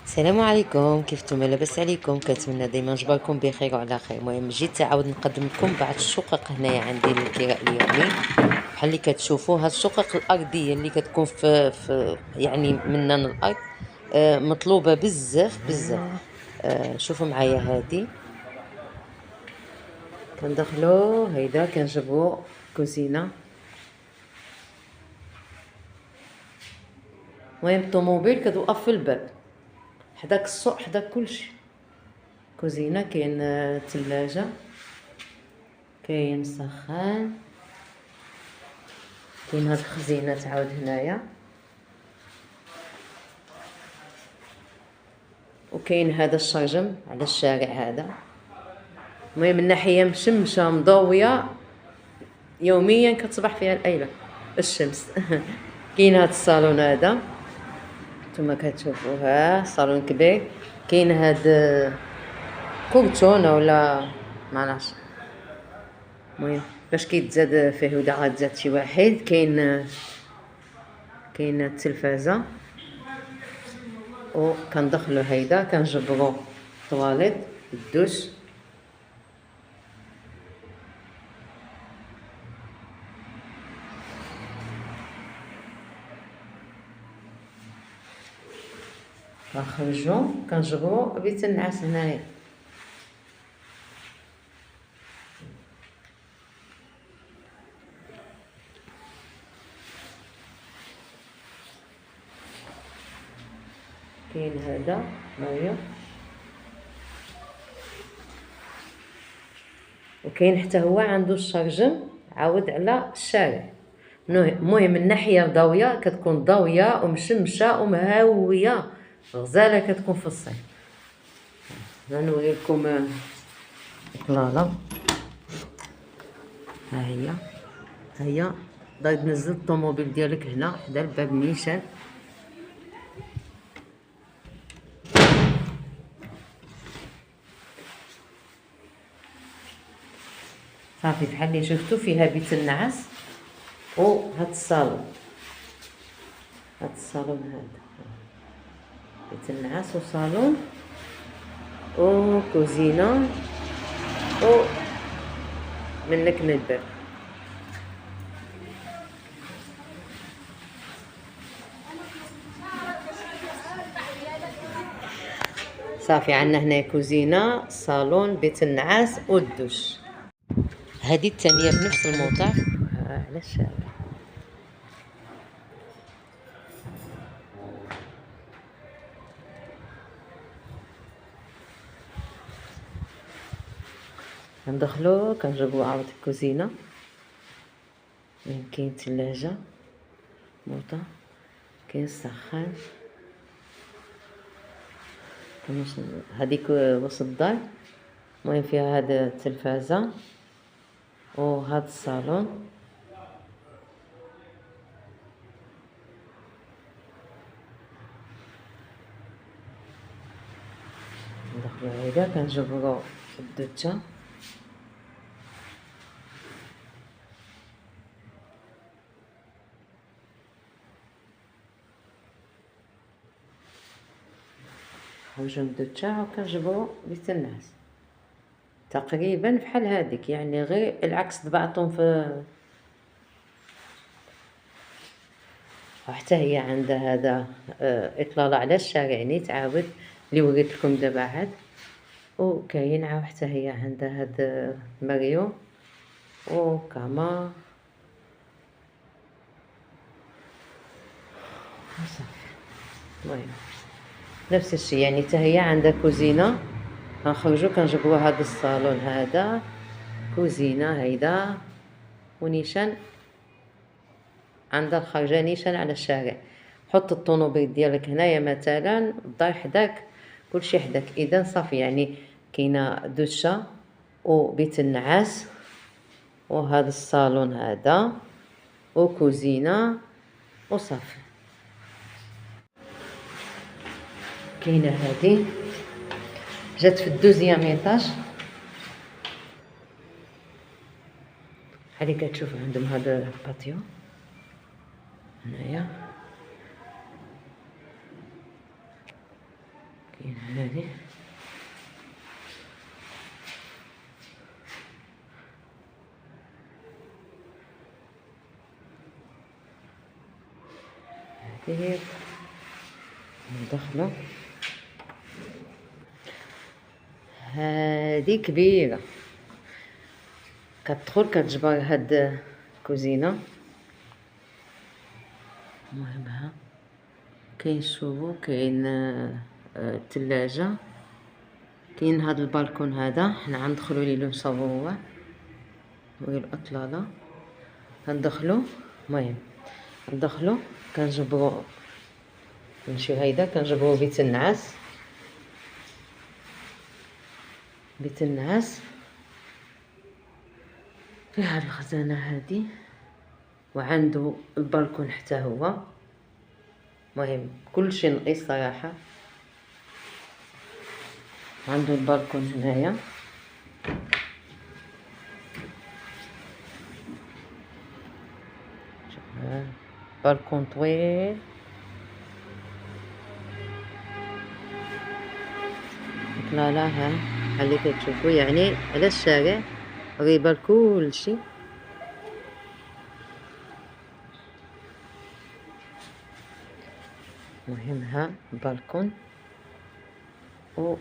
السلام عليكم، كيف نتوما؟ لاباس عليكم؟ كنتمنى ديما جباركم بخير وعلى خير. المهم جيت عاود نقدم لكم بعض الشقق هنايا عندي للكراء اليومي. بحال اللي كتشوفوا هاد الشقق الارضيه اللي كتكون في يعني من الارض، مطلوبه بزاف بزاف. شوفوا معايا هادي، كندخلوا هيدا كنجبروا كوزينه. المهم الطوموبيل كتوقف في الباب، حداك السوق حداك كلشي. كوزينه، كاين ثلاجه، كاين سخان، كاين هاد الخزينه تعاود هنايا، وكاين هذا الشرجم على الشارع هذا. المهم الناحيه مشمشه مضويه، يوميا كتصبح فيها الايله الشمس. كاين هاد الصالون هذا نتوما كتشوفوها، صالون كبير. كاين هاد كرتونه ولا معناش، المهم باش كيتزاد فيه ولا غتزاد شي واحد. كاين التلفازه، وكندخلو هيدا كنجبرو طواليت الدوش. كنخرجو كنجبرو بيت النعاس هنايا. كاين هذا مايو، وكاين حتى هو عنده الشرجم عاود على الشارع. المهم الناحيه ضاويه، كتكون ضاويه ومشمشه ومهاويه، غزاله كتكون في الصيف. غنوري لكم اطلاله. ها هي داير تنزل الطوموبيل ديالك هنا حدا الباب نيشان. صافي بحال اللي شفتوا فيها بيت النعاس، وهاد الصالون، هذا بيت النعاس وصالون وكوزينه، و منك من الباب. صافي عندنا هنا كوزينه، صالون، بيت النعاس والدوش. هذه الثانيه بنفس الموضوع على الشارع. كندخلو كنجيبو عاود الكوزينه، كاين ثلاجه موطه، كاين السخان، هذيك وسط الدار. المهم فيها هاد التلفازه وهاد الصالون. ندخلو هيدا كنجبرو الدوشه. خرجو من الدوشه وكنجبرو بيت النعاس. تقريبا بحال هاديك، يعني غير العكس دبعتهم في. وحتى هي عندها هذا اطلاله على الشارع نيت عاود اللي وريت لكم دابا عاد. وكاين عاود حتى هي عندها هاد ماريو وكاما وصافي. المهم نفس الشيء، يعني حتى هي عندها كوزينه. كنخرجو كنجبرو هاد الصالون هذا، كوزينه هيدا، ونيشان عندها الخرجه نيشان على الشارع. حط الطوموبيل ديالك هنايا مثلا، الدار حداك، كلشي حداك. اذا صافي يعني كاينه دوشه وبيت النعاس وهذا الصالون هذا وكوزينه وصافي. كاينه هذه جات في الدوزيام ايطاج، بحال اللي كتشوف عندهم هذا الباتيو هنايا. كاين هذه هذه ندخلو. هذه كبيرة كتدخل كتجبر هاد الكوزينة. المهم ها كاين الشوفو، كاين الثلاجة، كاين هاد البالكون هذا حنا غندخلو ليه نصوروه. وهي الأطلالة كندخلو. المهم ندخلو كنجبرو نمشيو هيدا كنجبرو بيت النعاس. بيت النعاس فيه هاد الخزانة هادي، وعنده البالكون حتى هو. المهم كلشي نقيس صراحة. عنده البالكون هنايا، بالكون طويل. لا ها اللي كتشوفوا يعني على الشارع قريبة لكلشي. المهم ها البالكون و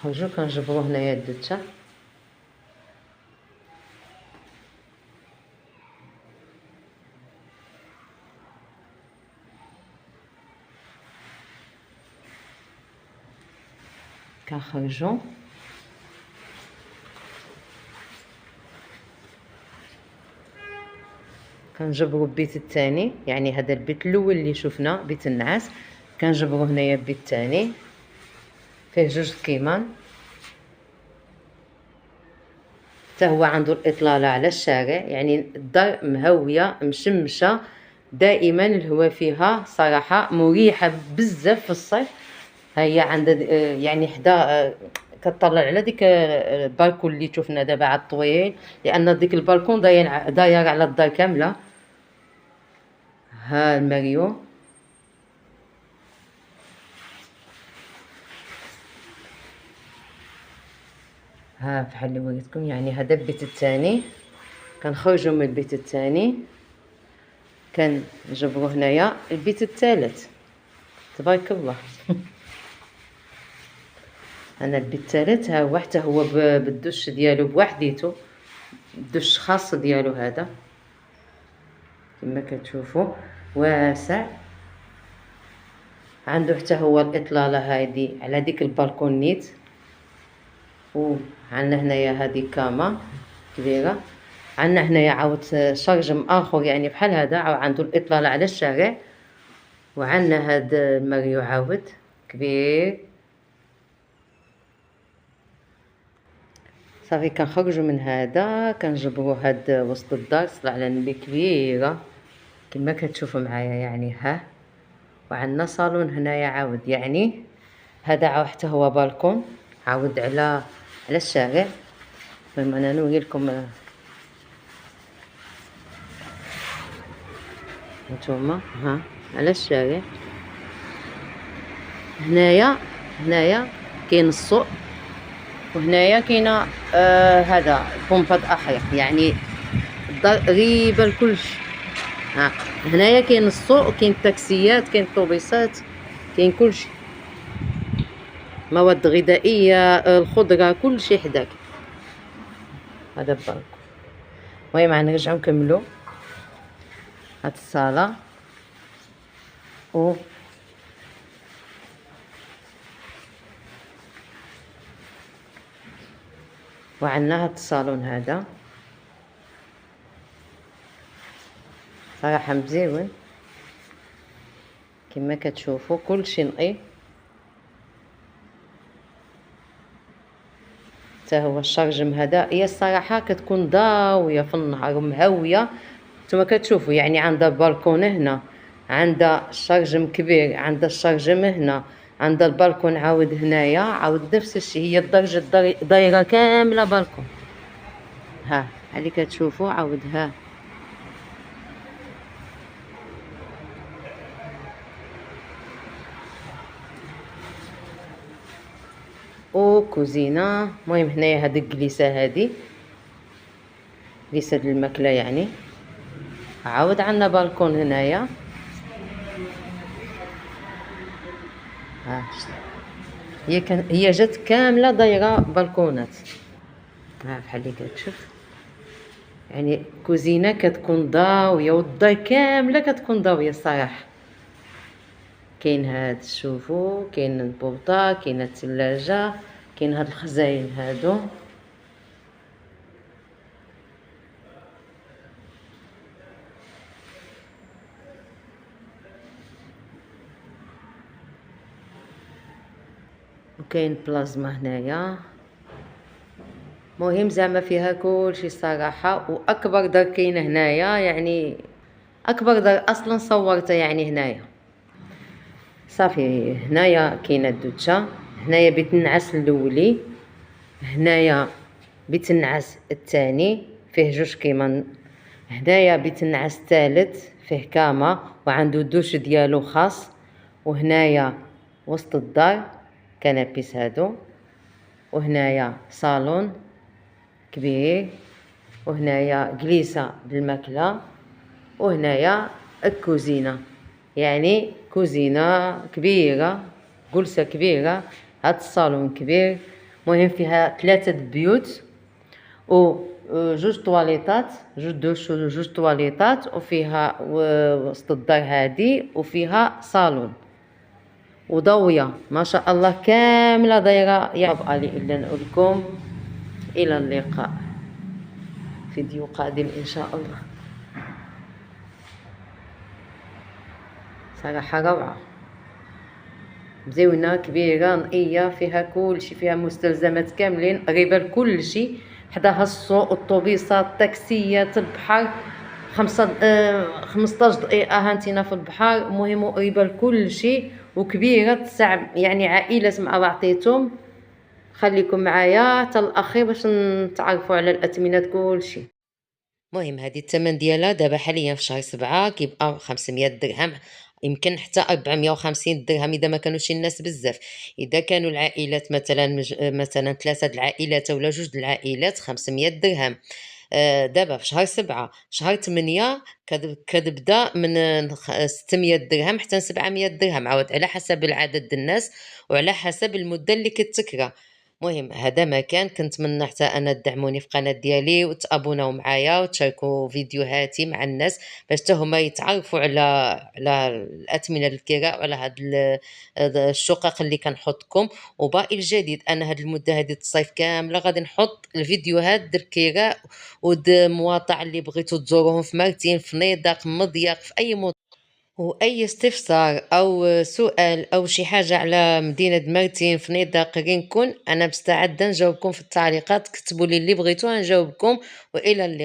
خرجو كنجبرو هنايا الدوتشة. كنخرجو كنجبرو البيت الثاني، يعني هذا البيت الاول اللي شفنا بيت النعاس كنجبرو هنايا البيت الثاني فيه جوج كيمان. حتى هو عنده الاطلاله على الشارع، يعني الدار مهويه مشمشه دائما. الهواء فيها صراحه مريحه بزاف في الصيف. هي عندها يعني حدا كتطلع على ديك البالكون اللي شفنا دابا عاد طويل، لان ديك البالكون داير على الدار كامله. ها الماريو ها بحال اللي وريتكم. يعني هذا البيت الثاني. كنخرجوا من البيت الثاني كنجبروا هنايا البيت الثالث. تبارك الله. انا البيت الثالث ها هو حتى هو بالدش ديالو بوحديتو، الدش خاص ديالو هذا كما كتشوفوا واسع. عنده حتى هو الاطلاله هذه على ديك البالكون نيت. وعندنا هنايا هذه كاما كبيره. عندنا هنايا عاود شرجم اخر يعني بحال هذا عنده الاطلاله على الشارع. وعندنا هذا الماريو عاود كبير. صافي كنخرجوا من هذا كنجبروا هاد وسط الدار صلى على النبي كبيره كما كتشوفوا معايا. يعني ها وعندنا صالون هنايا عاود، يعني هذا عاود حتى هو بالكون عاود على الشارع. المهم انا نوري لكم نتوما ها على الشارع. هنايا كاين السوق، وهنايا كاينه هذا بومباد احياء، يعني الدار قريبه لكلشي. ها هنايا كاين السوق، كاين التاكسيات، كاين الطوبيسات، كاين كلشي، مواد غذائيه، الخضره، كلشي حداك. هذا البالكون. المهم غنرجعو نكملو هاد الصاله وعندنا هاد الصالون هذا صراحه مزيون كما كتشوفوا كلشي نقي. حتى هو الشرجم هذا هي الصراحه كتكون ضاويه في النهار مهويه. نتوما كتشوفوا يعني عندها بالكون هنا، عندها الشرجم كبير، عندها الشرجم هنا، عند البالكون عاود هنايا عاود نفس الشيء، هي الدرجة دايرة كاملة بالكون. ها اللي كتشوفوا عاود ها وكوزينة. المهم هنايا هاد الكليسة هادي كليسة الماكلة يعني. عاود عندنا بالكون هنايا. ها هي جات كاملة دايرة بالكونات. ها بحال اللي كتشوف يعني كوزينة كتكون ضاوية والدار كاملة كتكون ضاوية الصراحة. كاين هاد شوفوا كاين البوطة كاين الثلاجة كاين هاد الخزاين هادو. وكاين بلازما هنايا. مهم زعما فيها كلشي الصراحة. واكبر دار كاينه هنايا يعني اكبر دار اصلا صورتها يعني هنايا. صافي هنايا كاينه الدوتشة. هنايا بيت النعاس الاولي. هنايا بيت النعاس الثاني فيه جوج كيمان. هنايا بيت النعاس الثالث فيه كاما وعنده دوش ديالو خاص. وهنايا وسط الدار كنابيس هادو. وهنايا صالون كبير. وهنايا جليسة بالماكلة. وهنايا الكوزينة يعني كوزينة كبيرة جلسة كبيرة. هاد الصالون كبير. مهم فيها 3 بيوت و جوج طواليطات جوج دوش وجوج طواليطات وفيها وسط الدار هادي وفيها صالون وضوية ما شاء الله كاملة دايرة. يبقى لي إلا نقول لكم إلى اللقاء فيديو قادم إن شاء الله. صراحة روعة مزيونة كبيرة نقية فيها كلشي فيها مستلزمات كاملين قريبة لكلشي. حداها السوق الطوبيسات التاكسيات البحر 15 دقيقة هانتينا في البحر. مهم قريبة لكلشي وكبيرة تسع يعني عائلات مع بعضيتهم. خليكم معايا حتى الاخير باش نتعرفوا على الاثمنات كلشي. مهم هذه الثمن ديالها دابا حاليا في شهر 7 كيبقى 500 درهم يمكن حتى 450 درهم اذا ما كانوش الناس بزاف. اذا كانوا العائلات مثلا مثلا 3 العائلات ولا 2 العائلات 500 درهم. دابا في شهر 7 شهر 8 كتبدا من 600 درهم حتى 700 درهم عاود على حسب العدد الناس وعلى حسب المده اللي كتكرا. مهم هذا مكان كنتمنى حتى انا تدعموني في القناه ديالي وتابوناو معايا وتشاركوا فيديوهاتي مع الناس باش حتى هما يتعرفوا على الاثمنه الكراء وعلى هاد الشقق اللي كنحطكم. وباقي الجديد انا هاد المده هذه الصيف كامله غادي نحط الفيديوهات ديال الكراء ود مواطع اللي بغيتو تزوروهم في مرتين في نيدق مضيق في اي واي استفسار او سؤال او شي حاجه على مدينه مرتين في نيدق غنكون انا مستعده نجاوبكم في التعليقات. كتبوا لي اللي بغيتو نجاوبكم والى اللقاء.